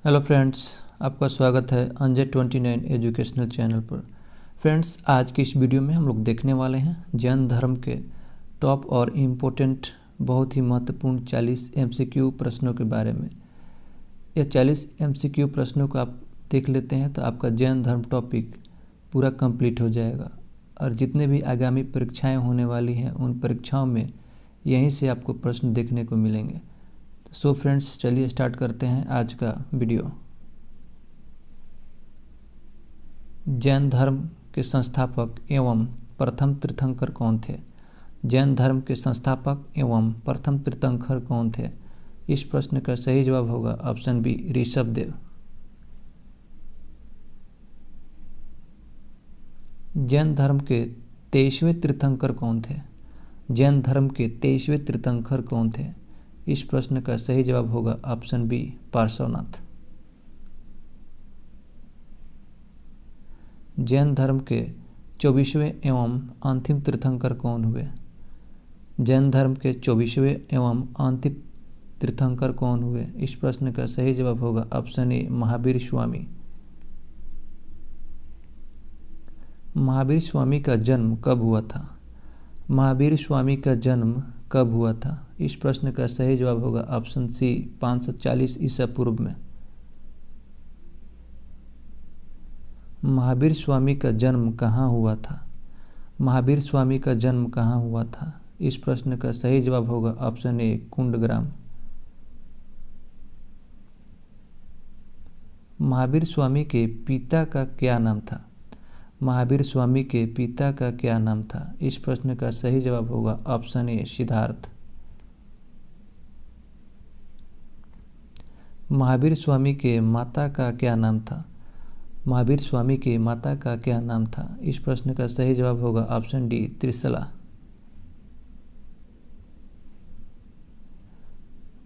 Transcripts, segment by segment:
Hello friends, आपका स्वागत है अंजे 29 एजुकेशनल चैनल पर। फ्रेंड्स, आज की इस वीडियो में हम लोग देखने वाले हैं जैन धर्म के टॉप और इम्पोर्टेंट बहुत ही महत्वपूर्ण 40 MCQ प्रश्नों के बारे में। यह 40 MCQ प्रश्नों को आप देख लेते हैं तो आपका जैन धर्म टॉपिक पूरा कंप्लीट हो जाएगा और जितने भी आगामी परीक्षाएँ होने वाली हैं उन परीक्षाओं में यहीं से आपको प्रश्न देखने को मिलेंगे। सो फ्रेंड्स, चलिए स्टार्ट करते हैं आज का वीडियो। जैन धर्म के संस्थापक एवं प्रथम तीर्थंकर कौन थे? जैन धर्म के संस्थापक एवं प्रथम तीर्थंकर कौन थे? इस प्रश्न का सही जवाब होगा ऑप्शन बी, ऋषभदेव। जैन धर्म के 23वें तीर्थंकर कौन थे? जैन धर्म के 23वें तीर्थंकर कौन थे? इस प्रश्न का सही जवाब होगा ऑप्शन बी, पार्श्वनाथ। जैन धर्म के 24वें एवं अंतिम तीर्थंकर कौन हुए? जैन धर्म के 24वें एवं अंतिम तीर्थंकर कौन हुए? इस प्रश्न का सही जवाब होगा ऑप्शन ए, महावीर स्वामी। महावीर स्वामी का जन्म कब हुआ था? महावीर स्वामी का जन्म कब हुआ था? इस प्रश्न का सही जवाब होगा ऑप्शन सी, 540 ईसा पूर्व में। महावीर स्वामी का जन्म कहाँ हुआ था? महावीर स्वामी का जन्म कहाँ हुआ था? इस प्रश्न का सही जवाब होगा ऑप्शन ए, कुंडग्राम। महावीर स्वामी के पिता का क्या नाम था? महावीर स्वामी के पिता का क्या नाम था? इस प्रश्न का सही जवाब होगा ऑप्शन ए, सिद्धार्थ। महावीर स्वामी के माता का क्या नाम था? महावीर स्वामी के माता का क्या नाम था? इस प्रश्न का सही जवाब होगा ऑप्शन डी, त्रिशला।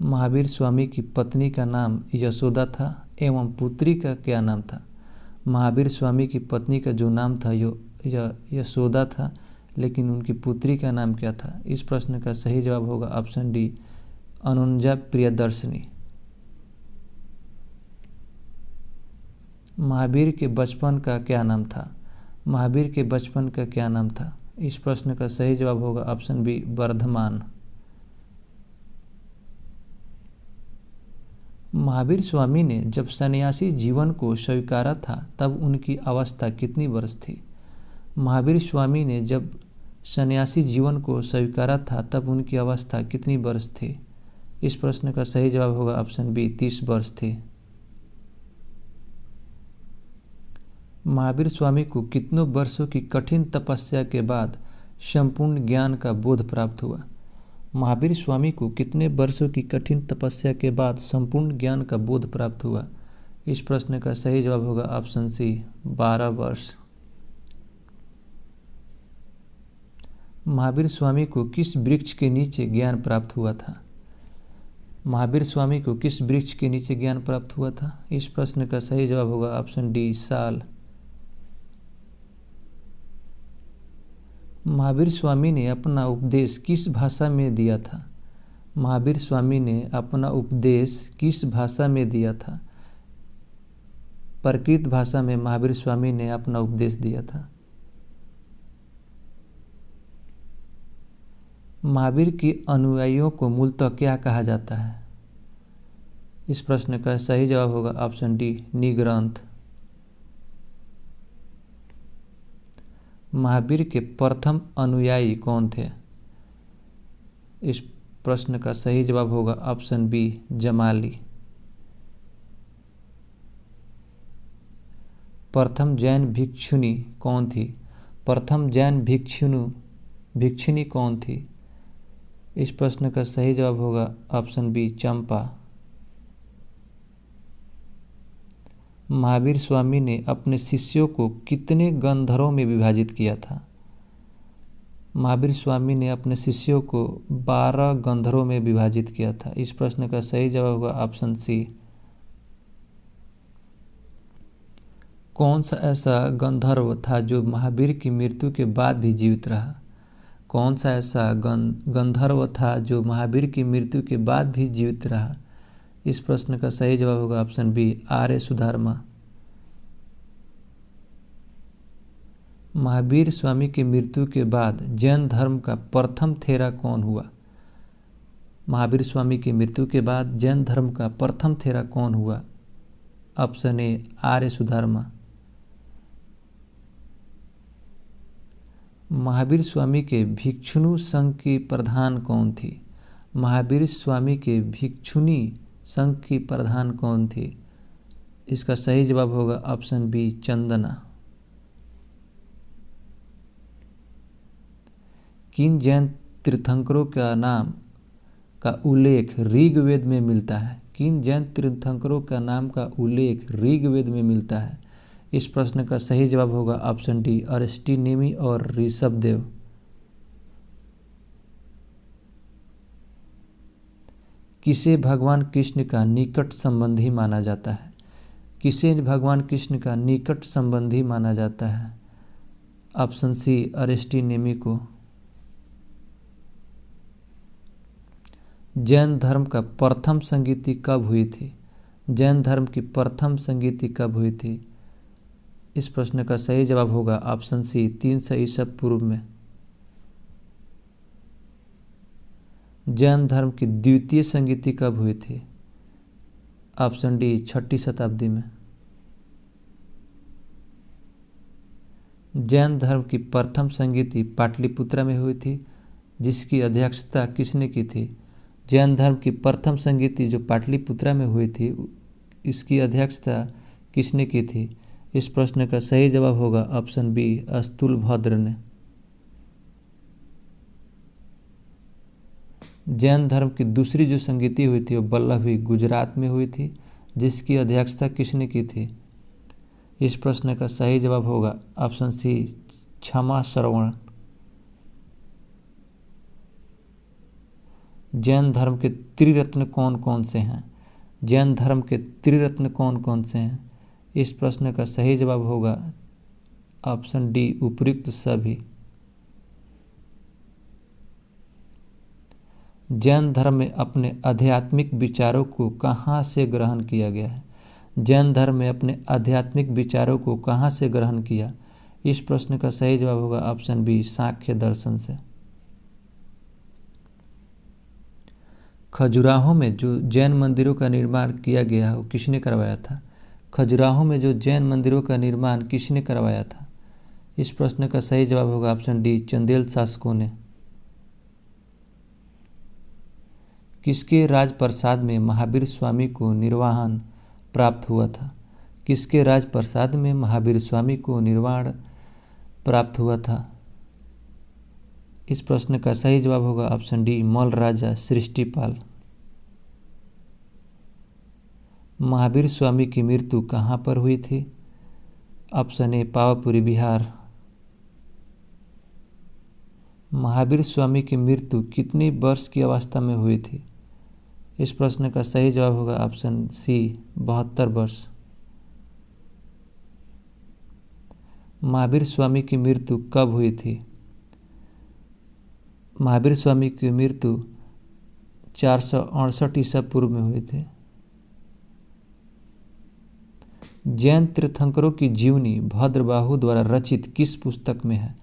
महावीर स्वामी की पत्नी का नाम यशोदा था एवं पुत्री का क्या नाम था? महावीर स्वामी की पत्नी का जो नाम था यशोदा था, लेकिन उनकी पुत्री का नाम क्या था? इस प्रश्न का सही जवाब होगा ऑप्शन डी, अनुजा प्रियदर्शनी। महावीर के बचपन का क्या नाम था? महावीर के बचपन का क्या नाम था? इस प्रश्न का सही जवाब होगा ऑप्शन बी, वर्धमान। महावीर स्वामी ने जब सन्यासी जीवन को स्वीकारा था तब उनकी अवस्था कितनी वर्ष थी? महावीर स्वामी ने जब सन्यासी जीवन को स्वीकारा था तब उनकी अवस्था कितनी वर्ष थी? इस प्रश्न का सही जवाब होगा ऑप्शन बी, 30 वर्ष थी। महावीर स्वामी को कितनों वर्षों की कठिन तपस्या के बाद संपूर्ण ज्ञान का बोध प्राप्त हुआ? महावीर स्वामी को कितने वर्षों की कठिन तपस्या के बाद संपूर्ण ज्ञान का बोध प्राप्त हुआ? इस प्रश्न का सही जवाब होगा ऑप्शन सी, 12 वर्ष। महावीर स्वामी को किस वृक्ष के नीचे ज्ञान प्राप्त हुआ था? महावीर स्वामी को किस वृक्ष के नीचे ज्ञान प्राप्त हुआ था? इस प्रश्न का सही जवाब होगा ऑप्शन डी, साल। महावीर स्वामी ने अपना उपदेश किस भाषा में दिया था? महावीर स्वामी ने अपना उपदेश किस भाषा में दिया था? प्राकृत भाषा में महावीर स्वामी ने अपना उपदेश दिया था। महावीर के अनुयायियों को मूलतः क्या कहा जाता है? इस प्रश्न का सही जवाब होगा ऑप्शन डी, निग्रंथ। महावीर के प्रथम अनुयायी कौन थे? इस प्रश्न का सही जवाब होगा ऑप्शन बी, जमाली। प्रथम जैन भिक्षुणी कौन थी? प्रथम जैन भिक्षुणी कौन थी? इस प्रश्न का सही जवाब होगा ऑप्शन बी, चंपा। महावीर स्वामी ने अपने शिष्यों को कितने गंधर्वों में विभाजित किया था? महावीर स्वामी ने अपने शिष्यों को 12 गंधर्वों में विभाजित किया था। इस प्रश्न का सही जवाब होगा ऑप्शन सी। कौन सा ऐसा गंधर्व था जो महावीर की मृत्यु के बाद भी जीवित रहा? कौन सा ऐसा गंधर्व था जो महावीर की मृत्यु के बाद भी जीवित रहा? इस प्रश्न का सही जवाब होगा ऑप्शन बी आर्य सुधारमा। महावीर स्वामी की मृत्यु के बाद जैन धर्म का प्रथम थेरा कौन हुआ? महावीर स्वामी की मृत्यु के बाद जैन धर्म का प्रथम थेरा कौन हुआ? ऑप्शन ए आर्य सुधारमा। महावीर स्वामी के भिक्षुणी संघ की प्रधान कौन थी? महावीर स्वामी के भिक्षुणी संघ की प्रधान कौन थी? इसका सही जवाब होगा ऑप्शन बी चंदना। किन जैन तीर्थंकरों का नाम का उल्लेख ऋग्वेद में मिलता है? किन जैन तीर्थंकरों का नाम का उल्लेख ऋग्वेद में मिलता है? इस प्रश्न का सही जवाब होगा ऑप्शन डी अरिष्टनेमि और ऋषभदेव। किसे भगवान कृष्ण का निकट संबंधी माना जाता है? किसे भगवान कृष्ण का निकट संबंधी माना जाता है? ऑप्शन सी अरिष्टनेमि को। जैन धर्म का प्रथम संगीति कब हुई थी? जैन धर्म की प्रथम संगीति कब हुई थी? इस प्रश्न का सही जवाब होगा ऑप्शन सी 300 ईसा पूर्व में। जैन धर्म की द्वितीय संगीति कब हुई थी? ऑप्शन डी 6ठी शताब्दी में। जैन धर्म की प्रथम संगीति पाटलिपुत्रा में हुई थी, जिसकी अध्यक्षता किसने की थी? जैन धर्म की प्रथम संगीति जो पाटलिपुत्रा में हुई थी, इसकी अध्यक्षता किसने की थी? इस प्रश्न का सही जवाब होगा ऑप्शन बी स्थूलभद्र ने। जैन धर्म की दूसरी जो संगीति हुई थी वो वल्लभी गुजरात में हुई थी, जिसकी अध्यक्षता किसने की थी? इस प्रश्न का सही जवाब होगा ऑप्शन सी क्षमा श्रवण। जैन धर्म के त्रिरत्न कौन कौन से हैं? जैन धर्म के त्रिरत्न कौन कौन से हैं? इस प्रश्न का सही जवाब होगा ऑप्शन डी उपयुक्त सभी। जैन धर्म में अपने आध्यात्मिक विचारों को कहाँ से ग्रहण किया गया है? जैन धर्म में अपने आध्यात्मिक विचारों को कहाँ से ग्रहण किया? इस प्रश्न का सही जवाब होगा ऑप्शन बी सांख्य दर्शन से। खजुराहो में जो जैन मंदिरों का निर्माण किया गया है वो किसने करवाया था? खजुराहो में जो जैन मंदिरों का निर्माण किसने करवाया था? इस प्रश्न का सही जवाब होगा ऑप्शन डी चंदेल शासकों ने। किसके राजप्रसाद में महावीर स्वामी को निर्वाण प्राप्त हुआ था? किसके राजप्रसाद में महावीर स्वामी को निर्वाण प्राप्त हुआ था? इस प्रश्न का सही जवाब होगा ऑप्शन डी मल्ल राजा सृष्टिपाल। महावीर स्वामी की मृत्यु कहाँ पर हुई थी? Option A Pawapuri Bihar. महावीर स्वामी की मृत्यु कितनी वर्ष की अवस्था में हुई थी? इस प्रश्न का सही जवाब होगा ऑप्शन सी 72 वर्ष। महावीर स्वामी की मृत्यु कब हुई थी? महावीर स्वामी की मृत्यु 468 ईसा पूर्व में हुई थी। जैन तीर्थंकरों की जीवनी भद्रबाहु द्वारा रचित किस पुस्तक में है?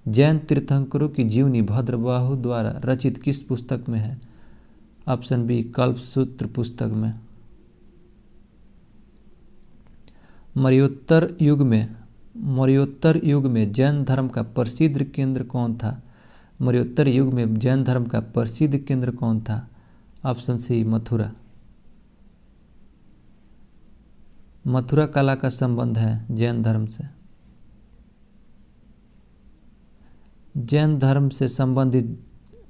जैन तीर्थंकरों की जीवनी भद्रबाहु द्वारा रचित किस पुस्तक में है? ऑप्शन बी कल्पसूत्र पुस्तक में। मौर्योत्तर युग में जैन धर्म का प्रसिद्ध केंद्र कौन था? मौर्योत्तर युग में जैन धर्म का प्रसिद्ध केंद्र कौन था? ऑप्शन सी मथुरा। मथुरा कला का संबंध है जैन धर्म से। जैन धर्म से संबंधित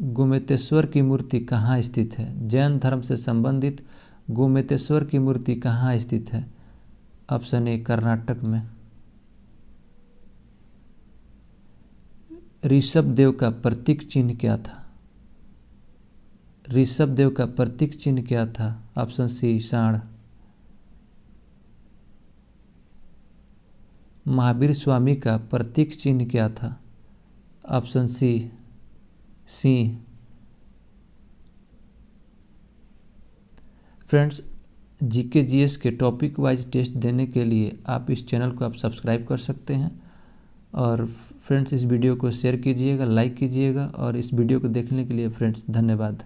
गोमतेश्वर की मूर्ति कहाँ स्थित है? जैन धर्म से संबंधित गोमतेश्वर की मूर्ति कहाँ स्थित है? ऑप्शन ए कर्नाटक में। ऋषभदेव का प्रतीक चिन्ह क्या था? ऋषभदेव का प्रतीक चिन्ह क्या था? ऑप्शन सी सांड। महावीर स्वामी का प्रतीक चिन्ह क्या था? Option C Singh. Friends, GK GS के टॉपिक वाइज टेस्ट देने के लिए आप इस चैनल को आप सब्सक्राइब कर सकते हैं। और फ्रेंड्स, इस वीडियो को शेयर कीजिएगा, लाइक कीजिएगा, और इस वीडियो को देखने के लिए फ्रेंड्स धन्यवाद।